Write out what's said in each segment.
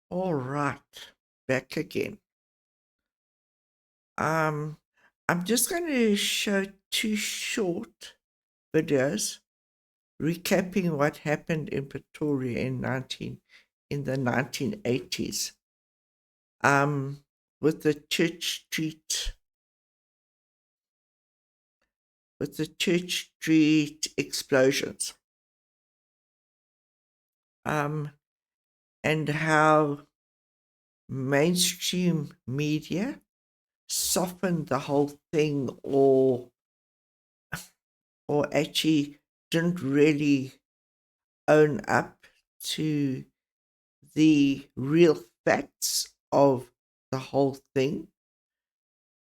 All right, back again. Um, I'm just going to show two short videos recapping what happened in Pretoria in the 1980s. With the Church Street explosions. Um, and how mainstream media softened the whole thing or actually didn't really own up to the real facts of the whole thing.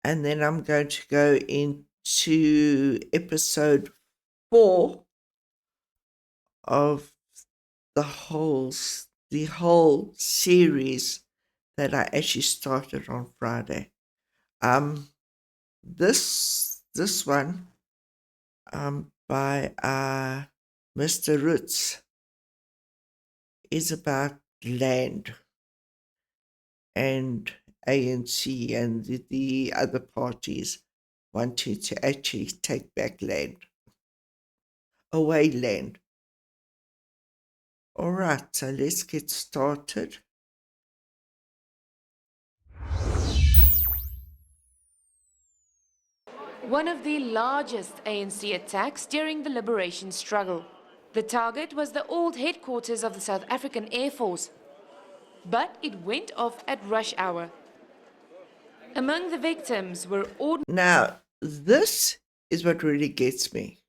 And then I'm going to go into episode 4 of the whole series that I actually started on Friday. This one by Mr. Roots is about land and ANC and the other parties wanting to actually take back land, away land. All right, so let's get started. One of the largest ANC attacks during the liberation struggle. The target was the old headquarters of the South African Air Force, but it went off at rush hour. Among the victims were ordinary. Now, this is what really gets me.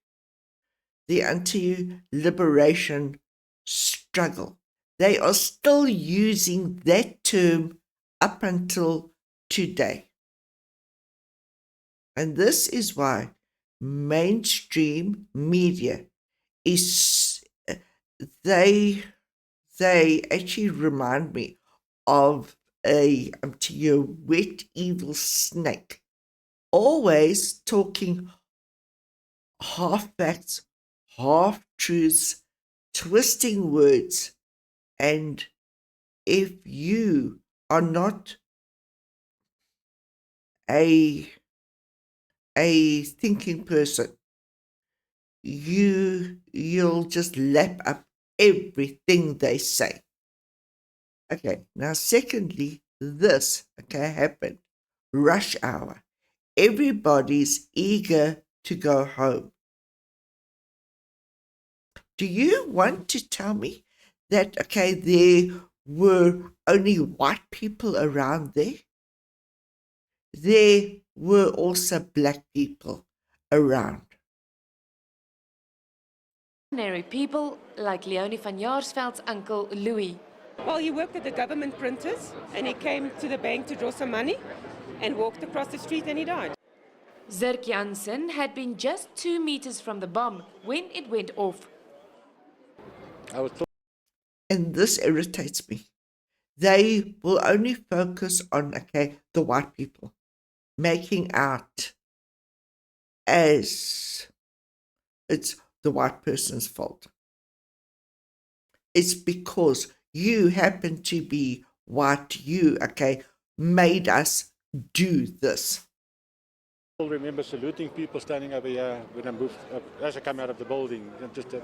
The anti-liberation struggle. They are still using that term up until today. And this is why mainstream media is they actually remind me of a wet evil snake, always talking half facts, half truths, twisting words. And if you are not a thinking person, you'll just lap up everything they say. Okay, now secondly, this happened. Rush hour. Everybody's eager to go home. Do you want to tell me that there were only white people around there? There were also black people around. People like Leonie van Jaarsveld's uncle Louis. Well, he worked at the government printers and he came to the bank to draw some money and walked across the street and he died. Zirk Jansen had been just 2 meters from the bomb when it went off. And this irritates me. They will only focus on the white people, making out as it's the white person's fault. It's because you happen to be white, you made us do this. I remember saluting people standing over here when I moved as I came out of the building, and just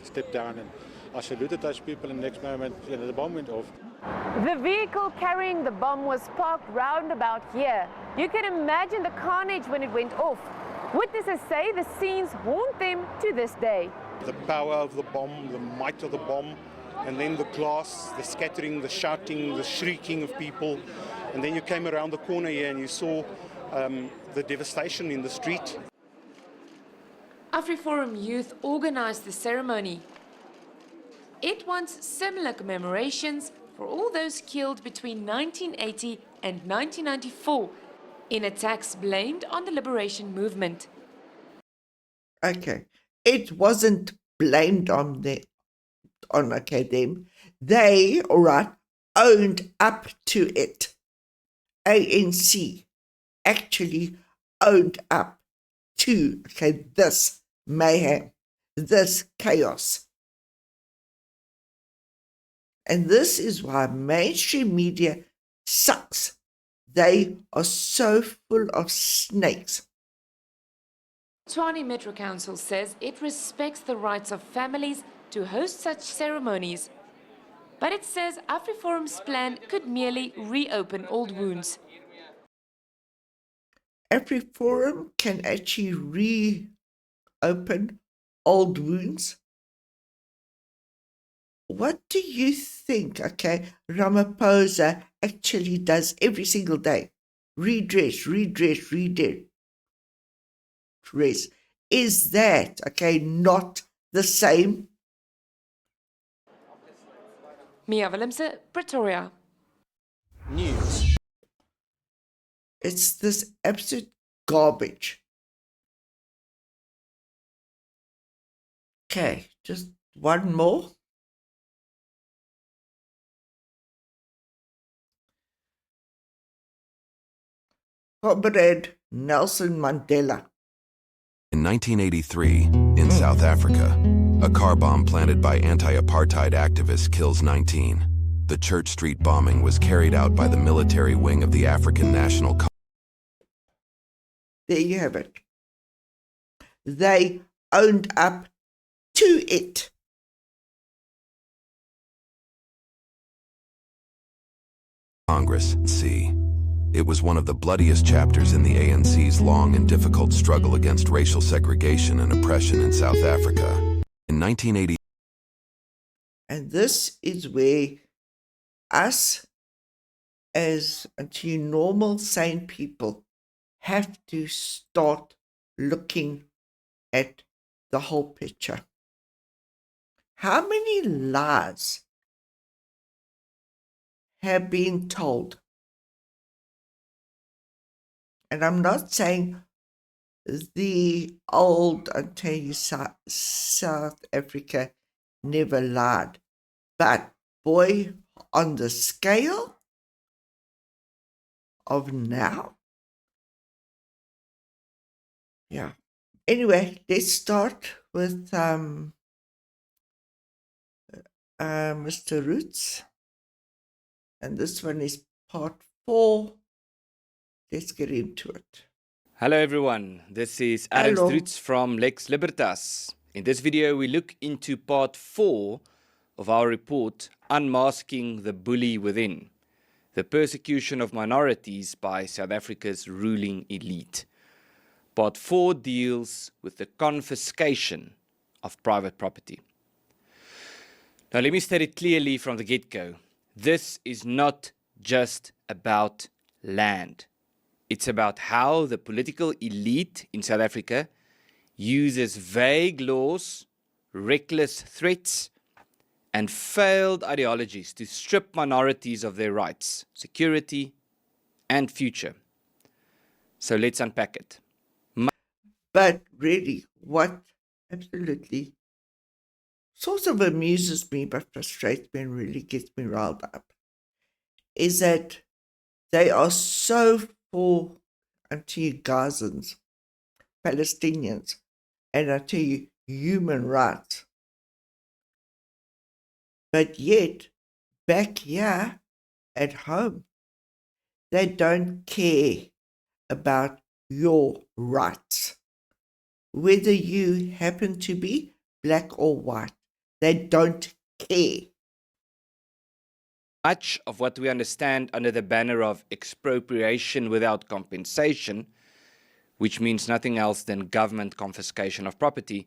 stepped down, and I saluted those people, and the next moment the bomb went off. The vehicle carrying the bomb was parked round about here. You can imagine the carnage when it went off. Witnesses say the scenes haunt them to this day. The power of the bomb, the might of the bomb, and then the glass, the scattering, the shouting, the shrieking of people. And then you came around the corner here and you saw the devastation in the street. AfriForum Youth organized the ceremony. It wants similar commemorations for all those killed between 1980 and 1994 in attacks blamed on the liberation movement. Okay, it wasn't blamed on them. They, all right, owned up to it. ANC actually owned up to this mayhem, this chaos. And this is why mainstream media sucks. They are so full of snakes. Tshwane Metro Council says it respects the rights of families to host such ceremonies. But it says AfriForum's plan could merely reopen old wounds. AfriForum can actually reopen old wounds. What do you think, Ramaphosa actually does every single day? Redress. Is that, not the same? Mia Willemse, Pretoria. News. It's this absolute garbage. Okay, just one more. Comrade Nelson Mandela. In 1983, in South Africa, a car bomb planted by anti-apartheid activists kills 19. The Kerk Straat Bombing was carried out by the military wing of the African National Congress. There you have it. They owned up to it. C. It was one of the bloodiest chapters in the ANC's long and difficult struggle against racial segregation and oppression in South Africa. In 1980, and this is where us, as normal, sane people, have to start looking at the whole picture. How many lies have been told? And I'm not saying the old South Africa never lied, but boy, on the scale of now, yeah. Anyway, let's start with Mr. Roots, and this one is part 4. Let's get into it. Hello everyone, this is Ernst Roots from Lex Libertas. In this video we look into part 4 of our report, Unmasking the Bully Within, the persecution of minorities by South Africa's ruling elite. Part 4 deals with the confiscation of private property. Now let me state it clearly from the get-go. This is not just about land. It's about how the political elite in South Africa uses vague laws, reckless threats, and failed ideologies to strip minorities of their rights, security, and future. So let's unpack it. But really, what absolutely sort of amuses me but frustrates me and really gets me riled up is that they are so for anti-Gazans, Palestinians, and anti-human rights. But yet, back here at home, they don't care about your rights. Whether you happen to be black or white, they don't care. Much of what we understand under the banner of expropriation without compensation, which means nothing else than government confiscation of property,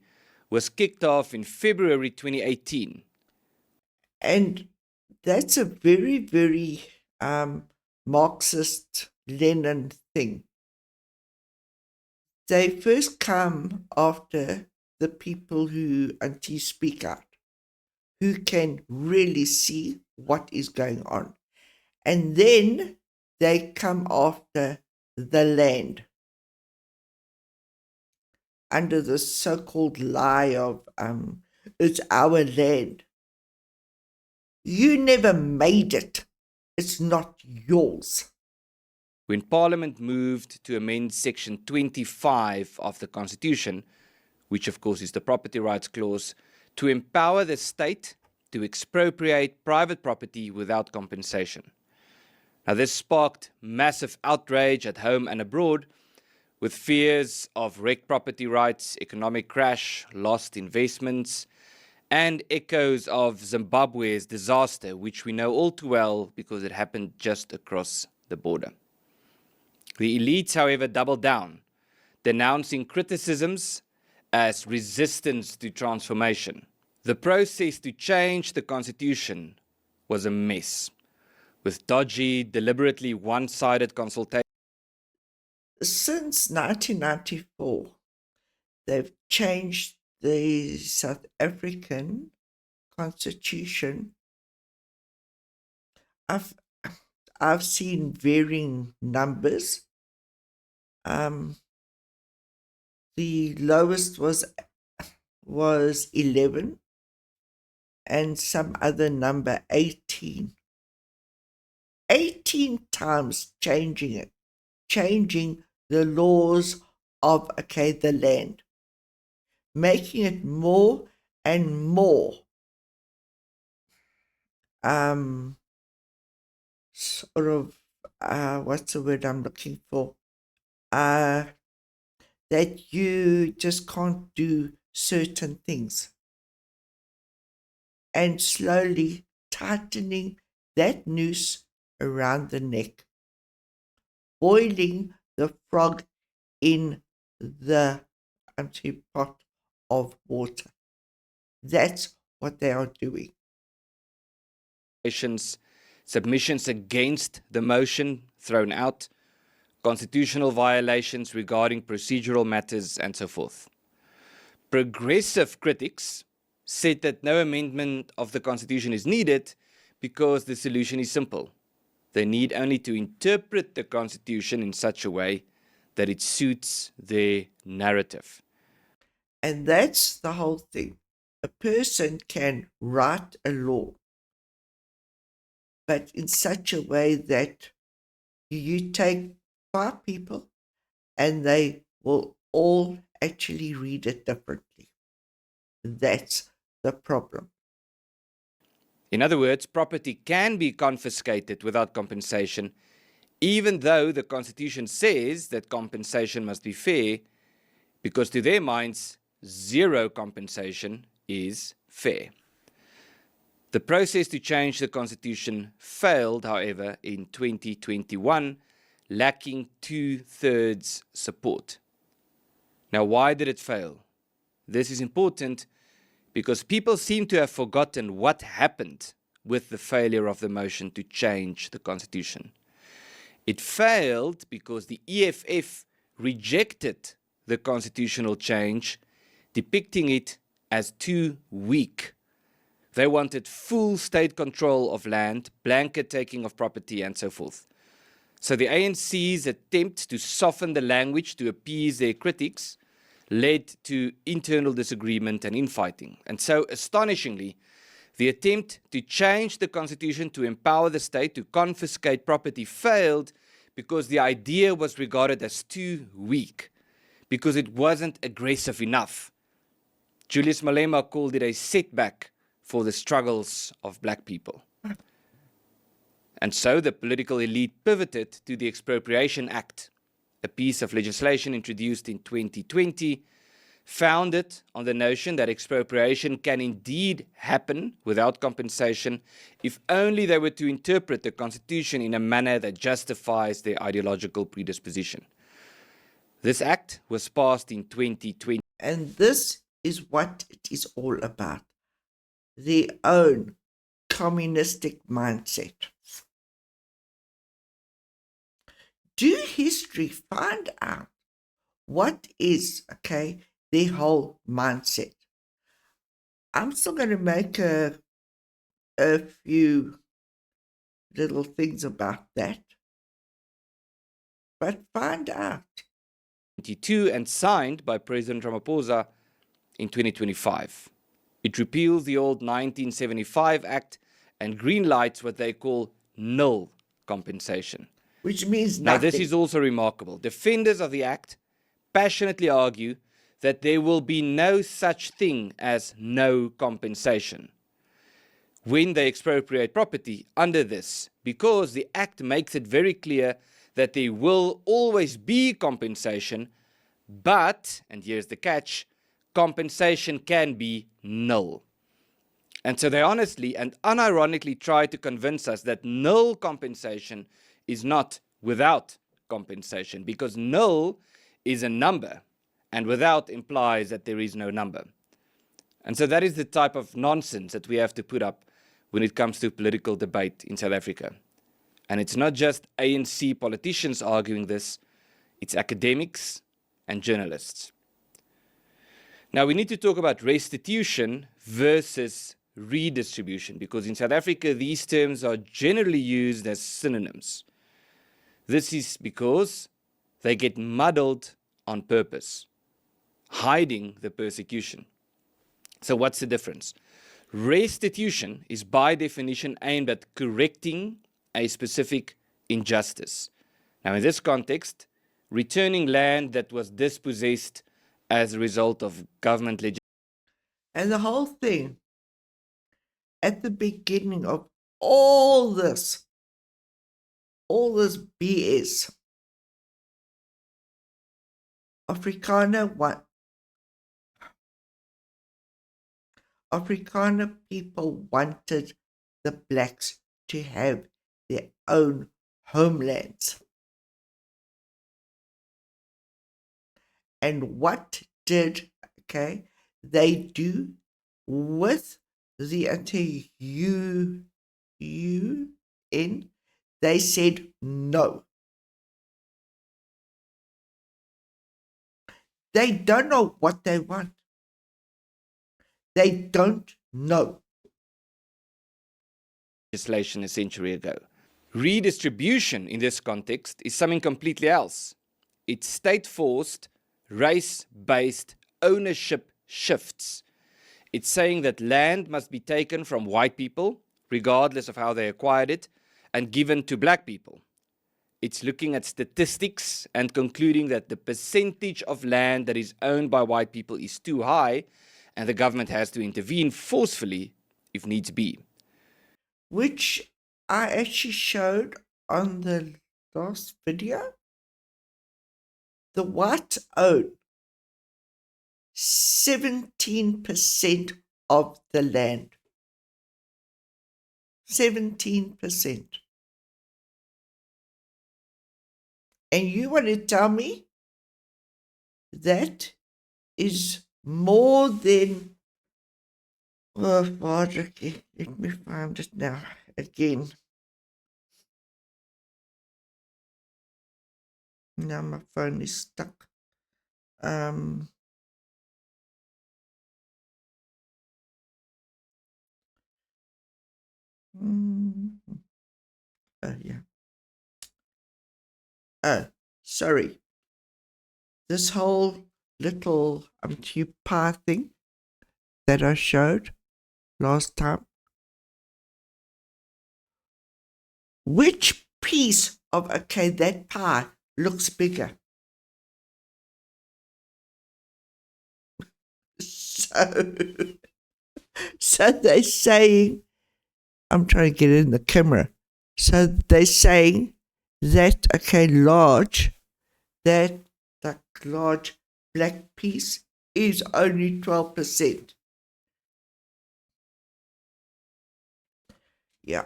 was kicked off in February 2018. And that's a very, very Marxist Lenin thing. They first come after the people who anti-speak out, who can really see what is going on. And then they come after the land under the so-called lie of it's our land. You never made it. It's not yours. When Parliament moved to amend Section 25 of the Constitution, which of course is the Property Rights Clause, to empower the state to expropriate private property without compensation. Now, this sparked massive outrage at home and abroad, with fears of wrecked property rights, economic crash, lost investments, and echoes of Zimbabwe's disaster, which we know all too well because it happened just across the border. The elites, however, doubled down, denouncing criticisms as resistance to transformation. The process to change the constitution was a mess, with dodgy, deliberately one-sided consultation. Since 1994, they've changed the South African constitution. I've seen varying numbers. The lowest was 11, and some other number 18. 18 times changing the laws of the land, making it more and more sort of what's the word I'm looking for? That you just can't do certain things, and slowly tightening that noose around the neck, boiling the frog in the empty pot of water. That's what they are doing. Submissions against the motion thrown out, constitutional violations regarding procedural matters, and so forth. Progressive critics said that no amendment of the Constitution is needed because the solution is simple. They need only to interpret the Constitution in such a way that it suits their narrative. And that's the whole thing. A person can write a law, but in such a way that you take 5 people and they will all actually read it differently. That's the problem. In other words, property can be confiscated without compensation, even though the Constitution says that compensation must be fair, because to their minds, zero compensation is fair. The process to change the Constitution failed, however, in 2021, lacking 2/3 support. Now, why did it fail? This is important because people seem to have forgotten what happened with the failure of the motion to change the Constitution. It failed because the EFF rejected the constitutional change, depicting it as too weak. They wanted full state control of land, blanket taking of property, and so forth. So the ANC's attempt to soften the language to appease their critics led to internal disagreement and infighting. And so, astonishingly, the attempt to change the constitution to empower the state to confiscate property failed because the idea was regarded as too weak, because it wasn't aggressive enough. Julius Malema called it a setback for the struggles of black people. And so the political elite pivoted to the Expropriation Act, a piece of legislation introduced in 2020, founded on the notion that expropriation can indeed happen without compensation if only they were to interpret the Constitution in a manner that justifies their ideological predisposition. This act was passed in 2020. And this is what it is all about. Their own communistic mindset. Do history, find out what is, their whole mindset. I'm still going to make a few little things about that, but find out. 2022 and signed by President Ramaphosa in 2025. It repeals the old 1975 Act and greenlights what they call nil compensation. Which means nothing. Now, this is also remarkable. Defenders of the Act passionately argue that there will be no such thing as no compensation. when they expropriate property under this, because the Act makes it very clear that there will always be compensation, but, and here's the catch, compensation can be nil. And so they honestly and unironically try to convince us that nil compensation is not without compensation, because nil is a number, and without implies that there is no number. And so that is the type of nonsense that we have to put up when it comes to political debate in South Africa. And it's not just ANC politicians arguing this, it's academics and journalists. Now we need to talk about restitution versus redistribution, because in South Africa these terms are generally used as synonyms. This is because they get muddled on purpose, hiding the persecution. So what's the difference? Restitution is by definition aimed at correcting a specific injustice. Now in this context, returning land that was dispossessed as a result of government legislation. And the whole thing, at the beginning of all this BS, Afrikaner people wanted the blacks to have their own homelands. And what did they do with the UN? They said no. They don't know what they want. They don't know. Legislation a century ago. Redistribution in this context is something completely else. It's state-forced, race-based ownership shifts. It's saying that land must be taken from white people, regardless of how they acquired it, and given to black people. It's looking at statistics and concluding that the percentage of land that is owned by white people is too high, and the government has to intervene forcefully if needs be. Which I actually showed on the last video. The whites own 17% of the land. 17%. And you want to tell me that is more than... Oh, Father, okay, let me find it now again. Now my phone is stuck. Oh, yeah. Oh, sorry. This whole little pie thing that I showed last time. Which piece of that pie looks bigger? So they're saying, I'm trying to get it in the camera. So they're saying that that large black piece is only 12%. Yeah.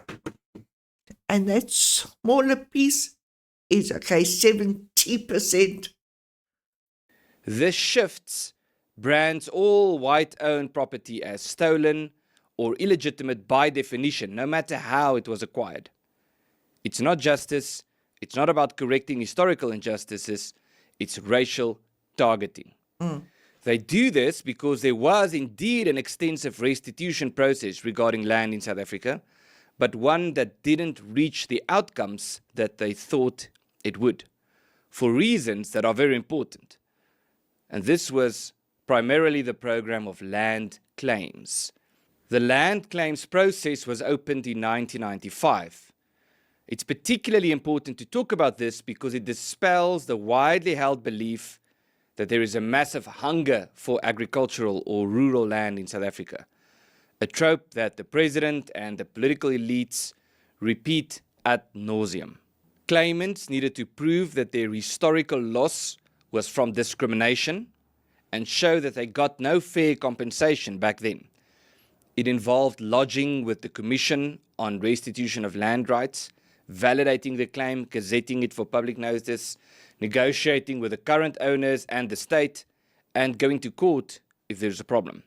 And that smaller piece is 70%. This shifts brands all white-owned property as stolen or illegitimate by definition, no matter how it was acquired. It's not justice, it's not about correcting historical injustices, it's racial targeting. They do this because there was indeed an extensive restitution process regarding land in South Africa, but one that didn't reach the outcomes that they thought it would, for reasons that are very important. And this was primarily the program of land claims. The land claims process was opened in 1995. It's particularly important to talk about this because it dispels the widely held belief that there is a massive hunger for agricultural or rural land in South Africa. a trope that the president and the political elites repeat ad nauseum. Claimants needed to prove that their historical loss was from discrimination and show that they got no fair compensation back then. It involved lodging with the Commission on Restitution of Land Rights, validating the claim, gazetting it for public notice, negotiating with the current owners and the state, and going to court if there's a problem.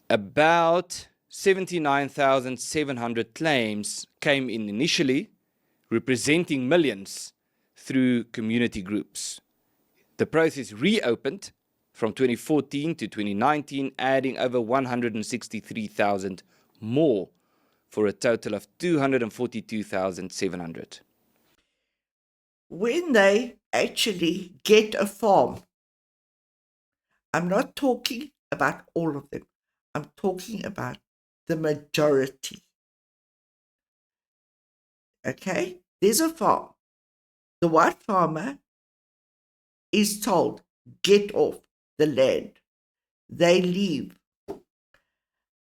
About 79,700 claims came in initially, representing millions through community groups. The process reopened from 2014 to 2019, adding over 163,000 more for a total of 242,700. When they actually get a farm, I'm not talking about all of them, I'm talking about the majority. Okay? There's a farm. The white farmer is told, get off the land. They leave.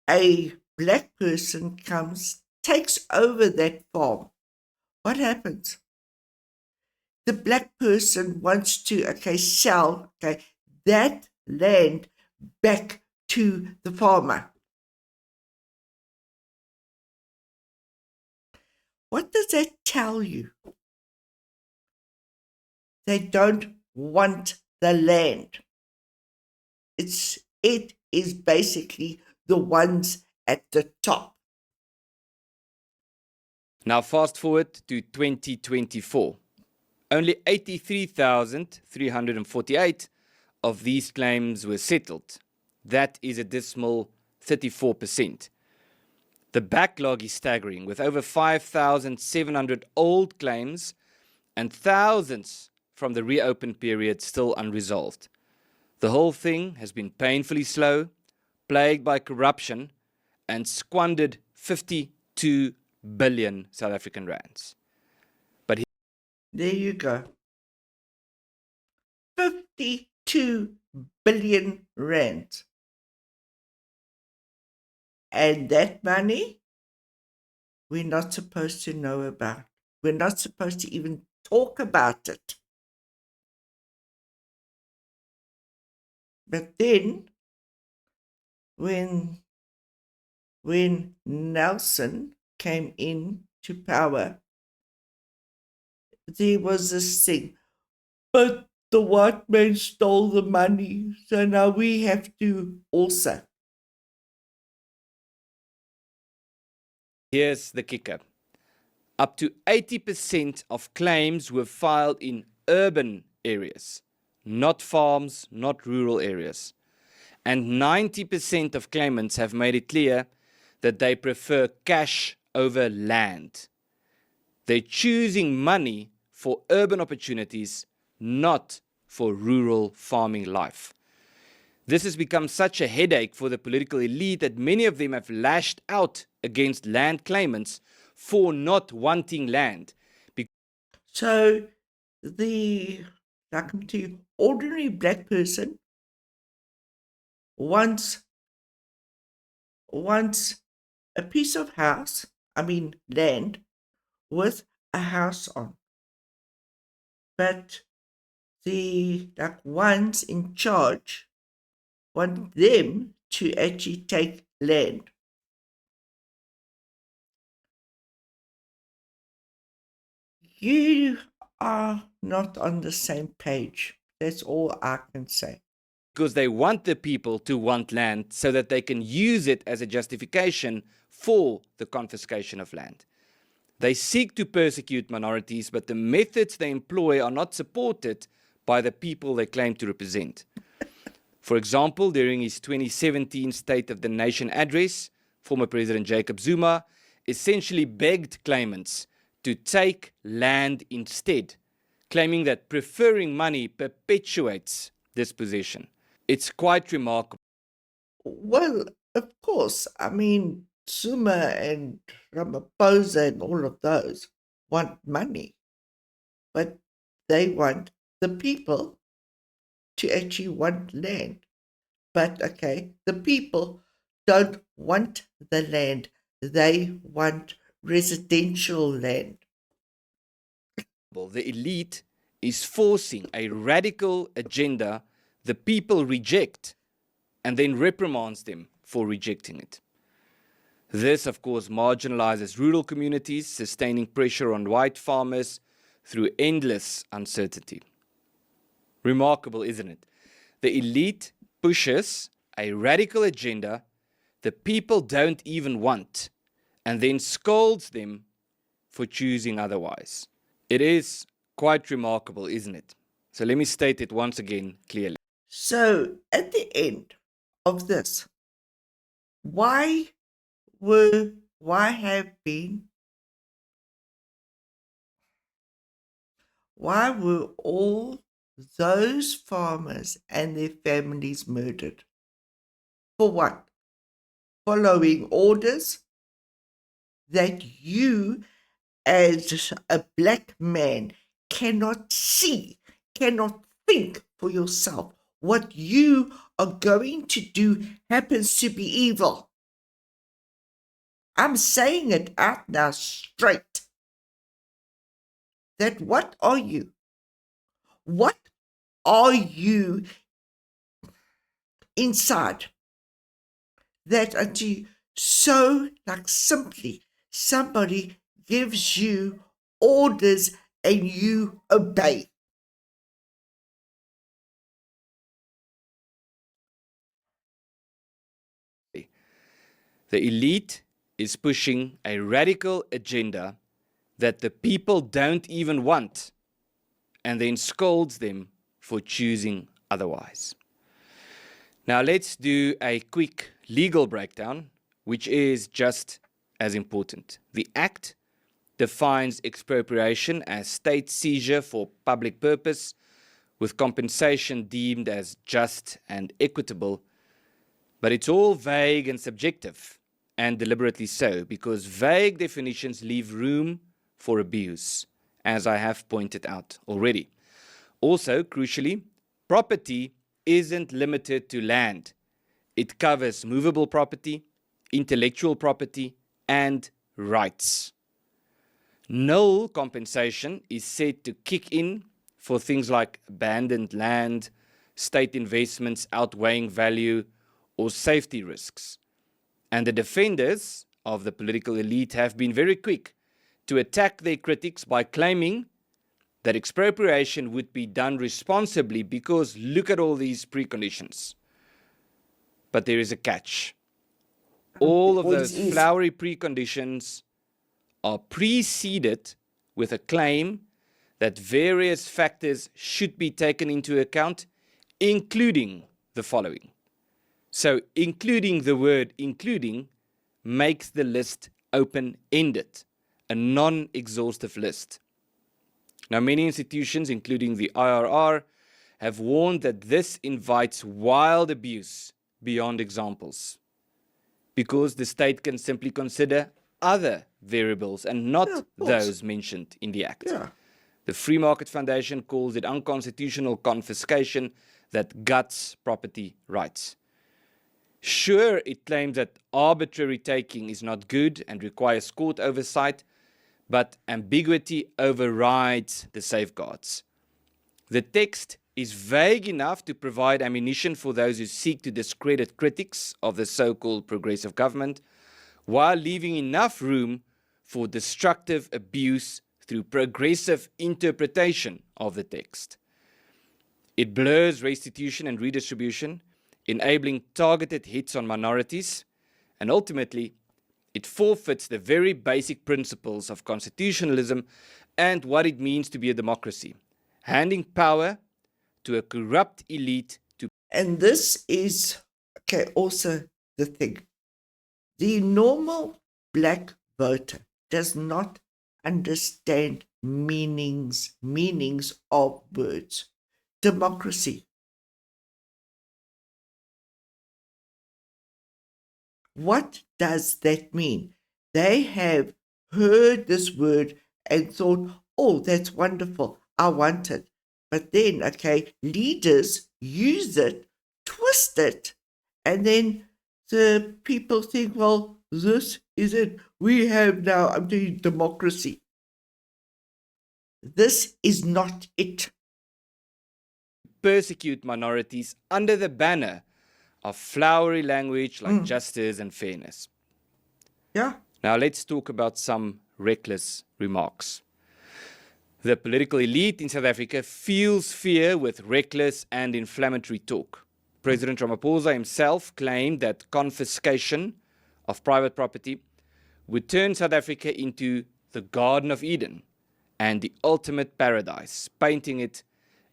A black person comes, takes over that farm. What happens? The black person wants to, sell, that land back to the farmer. What does that tell you? They don't want the land. It is basically the ones at the top. Now fast forward to 2024. Only 83,348 of these claims were settled. That is a dismal 34%. The backlog is staggering, with over 5,700 old claims and thousands from the reopened period still unresolved. The whole thing has been painfully slow, plagued by corruption, and squandered 52 billion South African rands. But there you go. 52 billion rand. And that money, we're not supposed to know about. We're not supposed to even talk about it. But then, when Nelson came in to power, there was this thing, but the white man stole the money, so now we have to also. Here's the kicker. Up to 80% of claims were filed in urban areas, not farms, not rural areas. And 90% of claimants have made it clear that they prefer cash over land. They're choosing money for urban opportunities, not for rural farming life. This has become such a headache for the political elite that many of them have lashed out against land claimants for not wanting land. So the ordinary black person wants a piece of land with a house on. But the ones in charge want them to actually take land. You are not on the same page. That's all I can say. Because they want the people to want land so that they can use it as a justification for the confiscation of land. They seek to persecute minorities, but the methods they employ are not supported by the people they claim to represent. For example, during his 2017 State of the Nation address, former President Jacob Zuma essentially begged claimants to take land instead, claiming that preferring money perpetuates dispossession. It's quite remarkable. Well, of course, Zuma and Ramaphosa and all of those want money, but they want the people to actually want land. But the people don't want the land. They want residential land. The elite is forcing a radical agenda the people reject and then reprimands them for rejecting it. This, of course, marginalizes rural communities, sustaining pressure on white farmers through endless uncertainty. Remarkable, isn't it? The elite pushes a radical agenda the people don't even want and then scolds them for choosing otherwise. It is quite remarkable, isn't it? So let me state it once again clearly. So at the end of this, why were all those farmers and their families murdered? For what? Following orders that you, as a black man, cannot see, cannot think for yourself. What you are going to do happens to be evil. I'm saying it out now straight. That what are you? What are you inside? That until so like simply somebody gives you orders and you obey. The elite is pushing a radical agenda that the people don't even want and then scolds them for choosing otherwise. Now let's do a quick legal breakdown, which is just as important. The Act defines expropriation as state seizure for public purpose, with compensation deemed as just and equitable. But it's all vague and subjective, and deliberately so, because vague definitions leave room for abuse, as I have pointed out already. Also, crucially, property isn't limited to land. It covers movable property, intellectual property, and rights. Null compensation is said to kick in for things like abandoned land, state investments outweighing value, or safety risks. And the defenders of the political elite have been very quick to attack their critics by claiming that expropriation would be done responsibly because look at all these preconditions. But there is a catch. All of those flowery preconditions are preceded with a claim that various factors should be taken into account, including the following. So including, the word including makes the list open-ended, a non-exhaustive list. Now, many institutions, including the IRR, have warned that this invites wild abuse beyond examples, because the state can simply consider other variables and not those mentioned in the Act. Yeah. The Free Market Foundation calls it unconstitutional confiscation that guts property rights. Sure, it claims that arbitrary taking is not good and requires court oversight, but ambiguity overrides the safeguards. The text is vague enough to provide ammunition for those who seek to discredit critics of the so-called progressive government, while leaving enough room for destructive abuse through progressive interpretation of the text. It blurs restitution and redistribution, enabling targeted hits on minorities, and ultimately, it forfeits the very basic principles of constitutionalism and what it means to be a democracy, handing power to a corrupt elite to... And this is, also the thing. The normal black voter does not understand meanings of words. Democracy. What does that mean? They have heard this word and thought, oh, that's wonderful, I want it. But then, leaders use it, twist it, and then the people think, well, this is it. We have now, I'm doing democracy. This is not it. Persecute minorities under the banner of flowery language like justice and fairness. Yeah. Now let's talk about some reckless remarks. The political elite in South Africa fuels fear with reckless and inflammatory talk. President Ramaphosa himself claimed that confiscation of private property would turn South Africa into the Garden of Eden and the ultimate paradise, painting it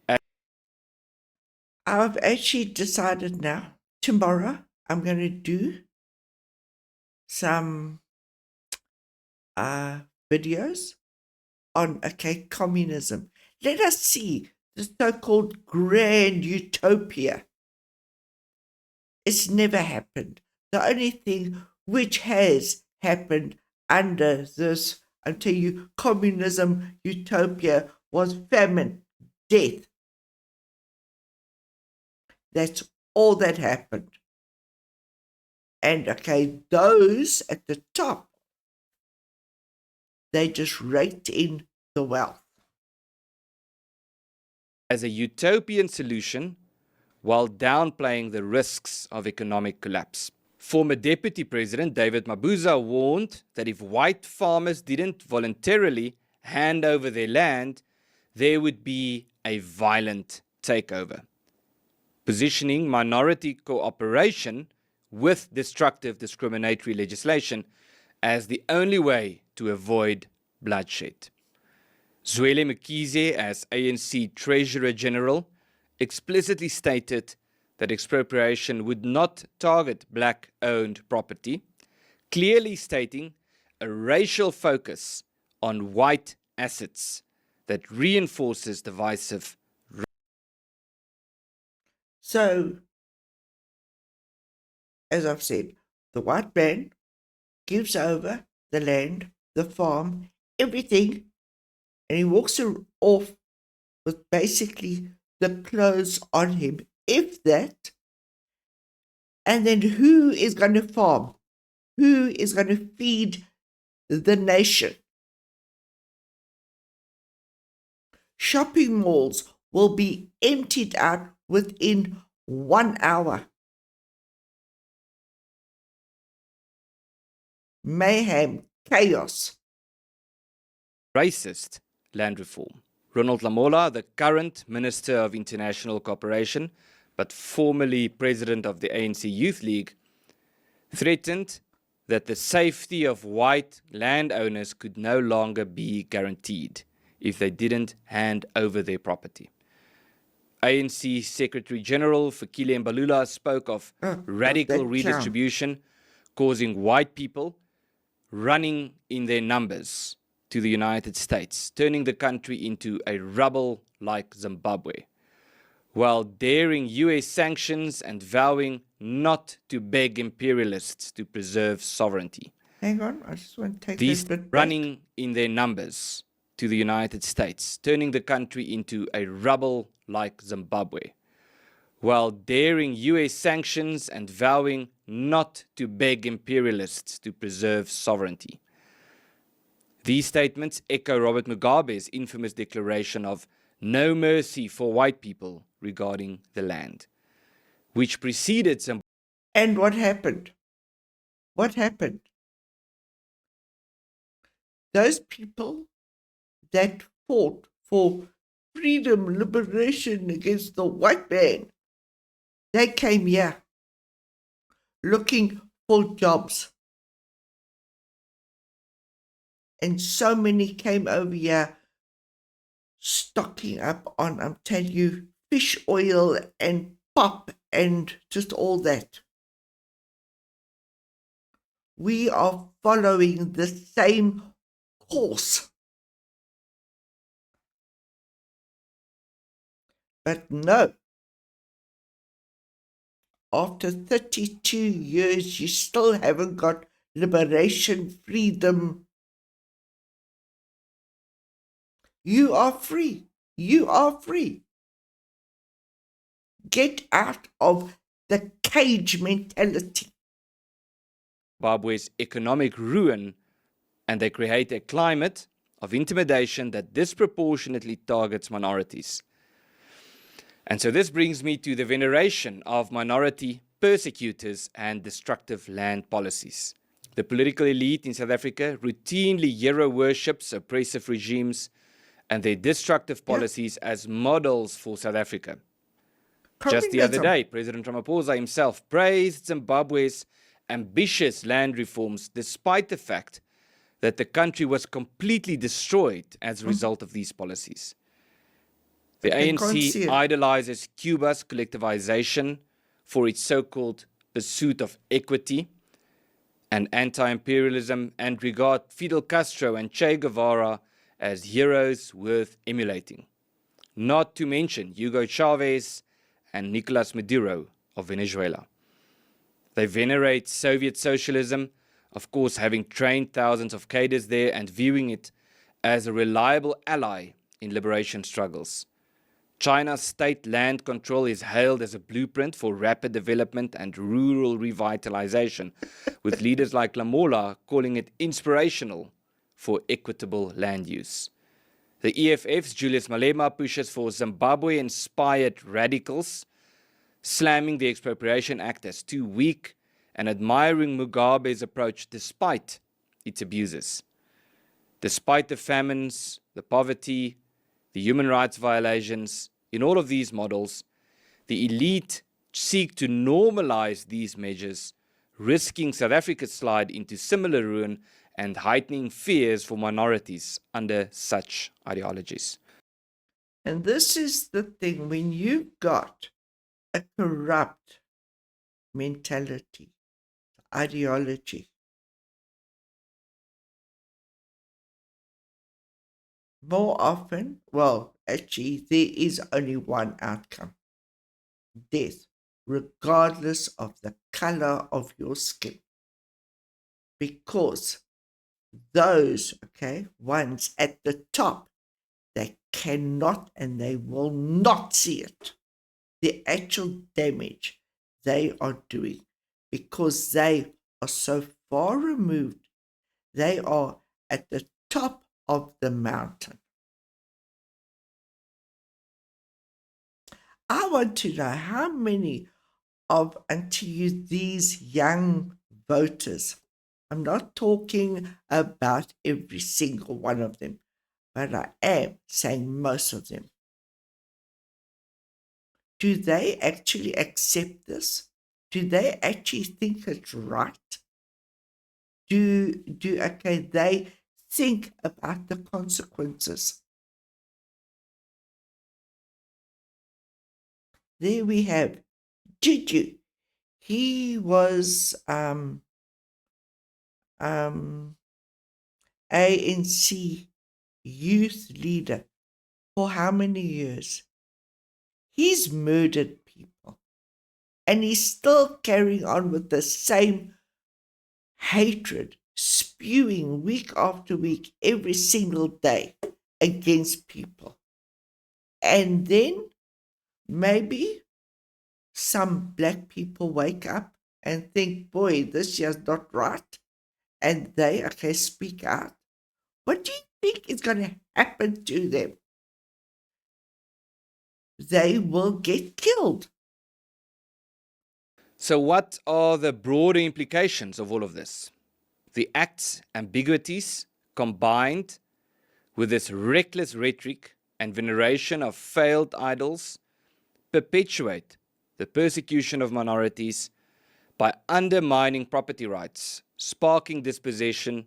as I've actually decided now, tomorrow, I'm going to do some videos on, okay, communism. Let us see the so-called grand utopia. It's never happened. The only thing which has happened under this, I'll tell you, communism utopia was famine, death. That's all that happened. And okay, those at the top, they just raked in the wealth. a utopian solution while downplaying the risks of economic collapse. Former Deputy President David Mabuza warned that if white farmers didn't voluntarily hand over their land, there would be a violent takeover, positioning minority cooperation with destructive discriminatory legislation as the only way to avoid bloodshed. Zweli Mkhize, as ANC Treasurer General, explicitly stated that expropriation would not target black-owned property, clearly stating a racial focus on white assets that reinforces divisive. So, as I've said, the white man gives over the land, the farm, everything, and he walks off with basically the clothes on him, if that. And then who is going to farm? Who is going to feed the nation? Shopping malls will be emptied out within 1 hour. Mayhem, chaos. Racist land reform. Ronald Lamola, the current Minister of International Cooperation, but formerly President of the ANC Youth League, threatened that the safety of white landowners could no longer be guaranteed if they didn't hand over their property. ANC Secretary General Fikile Mbalula spoke of radical redistribution, causing white people running in their numbers to the United States, turning the country into a rubble like Zimbabwe, while daring US sanctions and vowing not to beg imperialists to preserve sovereignty. Hang on, I just want to take These that bit running in their numbers to the United States, turning the country into a rubble like Zimbabwe, while daring US sanctions and vowing not to beg imperialists to preserve sovereignty. These statements echo Robert Mugabe's infamous declaration of no mercy for white people regarding the land, which preceded some. And what happened? What happened? Those people that fought for freedom, liberation against the white man, they came here looking for jobs. And so many came over here stocking up on, I'm telling you, fish oil and pop and just all that. We are following the same course. But no, after 32 years, you still haven't got liberation, freedom. You are free. You are free. Get out of the cage mentality. Zimbabwe's economic ruin, and they create a climate of intimidation that disproportionately targets minorities. And so this brings me to the veneration of minority persecutors and destructive land policies. The political elite in South Africa routinely hero worships oppressive regimes and their destructive policies as models for South Africa. Just the other day, President Ramaphosa himself praised Zimbabwe's ambitious land reforms despite the fact that the country was completely destroyed as a result of these policies. The ANC idolizes Cuba's collectivization for its so-called pursuit of equity and anti-imperialism, and regard Fidel Castro and Che Guevara as heroes worth emulating. Not to mention Hugo Chavez and Nicolas Maduro of Venezuela. They venerate Soviet socialism, of course having trained thousands of cadres there and viewing it as a reliable ally in liberation struggles. China's state land control is hailed as a blueprint for rapid development and rural revitalization, with leaders like Lamola calling it inspirational for equitable land use. The EFF's Julius Malema pushes for Zimbabwe-inspired radicals, slamming the Expropriation Act as too weak and admiring Mugabe's approach despite its abuses. Despite the famines, the poverty, the human rights violations, in all of these models, the elite seek to normalize these measures, risking South Africa's slide into similar ruin and heightening fears for minorities under such ideologies. And this is the thing, when you've got a corrupt mentality, ideology, more often, well, actually, there is only one outcome: death, regardless of the color of your skin. Because those, ones at the top, they cannot and they will not see it, the actual damage they are doing, because they are so far removed. They are at the top of the mountain. I want to know how many of unto you these young voters, I'm not talking about every single one of them, but I am saying most of them. Do they actually accept this? Do they actually think it's right? Do they think about the consequences? There we have Juju. He was ANC youth leader for how many years? He's murdered people, and he's still carrying on with the same hatred, spewing week after week, every single day against people. And then maybe some black people wake up and think, boy, this is not right, and they speak out. What do you think is going to happen to them? They will get killed. So what are the broader implications of all of this? The act's ambiguities combined with this reckless rhetoric and veneration of failed idols perpetuate the persecution of minorities by undermining property rights, sparking dispossession,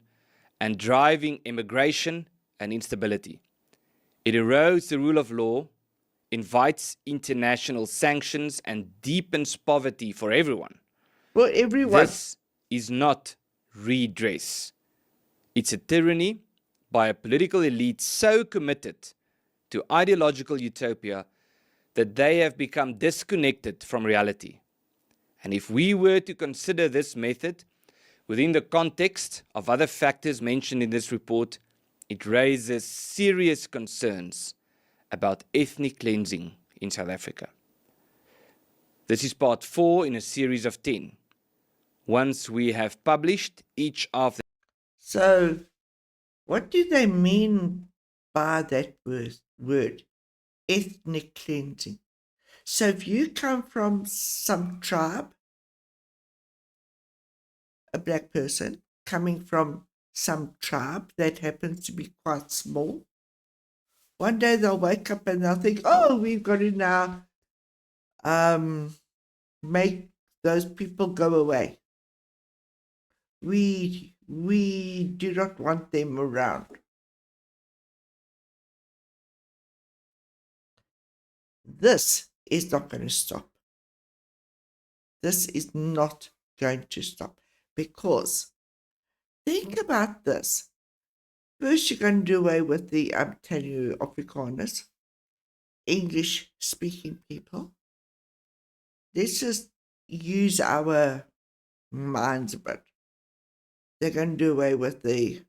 and driving immigration and instability. It erodes the rule of law, invites international sanctions, and deepens poverty for everyone. For everyone. This is not redress. It's a tyranny by a political elite so committed to ideological utopia that they have become disconnected from reality. And if we were to consider this method within the context of other factors mentioned in this report, it raises serious concerns about ethnic cleansing in South Africa. This is part 4 in a series of 10. once we have published each of the So, what do they mean by that word? Ethnic cleansing. So, if you come from some tribe, a black person coming from some tribe that happens to be quite small, one day they'll wake up and they'll think, oh, we've got to now make those people go away. We do not want them around. This is not going to stop. This is not going to stop, because think about this. First, you're going to do away with the, I'm telling you, Afrikaners, English speaking people. Let's just use our minds a bit. They're going to do away with the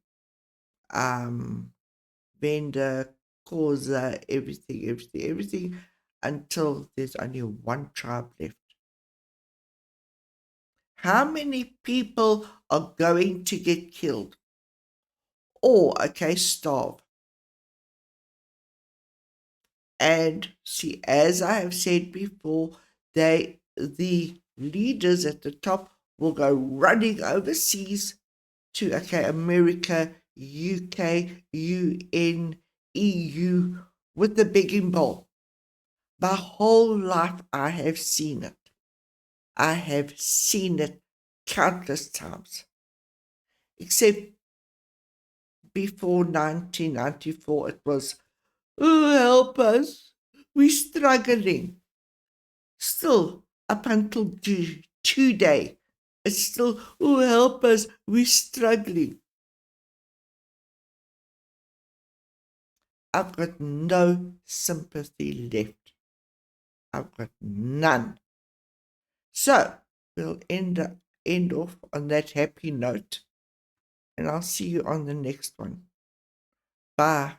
vendor, causa, everything until there's only one tribe left. How many people are going to get killed? Or, okay, starve. And see, as I have said before, the leaders at the top will go running overseas to, okay, America, UK, UN, EU, with the begging bowl. My whole life I have seen it. I have seen it countless times. Except before 1994, it was, oh, help us, we're struggling. Still, up until today, it's still, oh, help us, we're struggling. I've got no sympathy left. I've got none. So, we'll end off on that happy note, and I'll see you on the next one. Bye.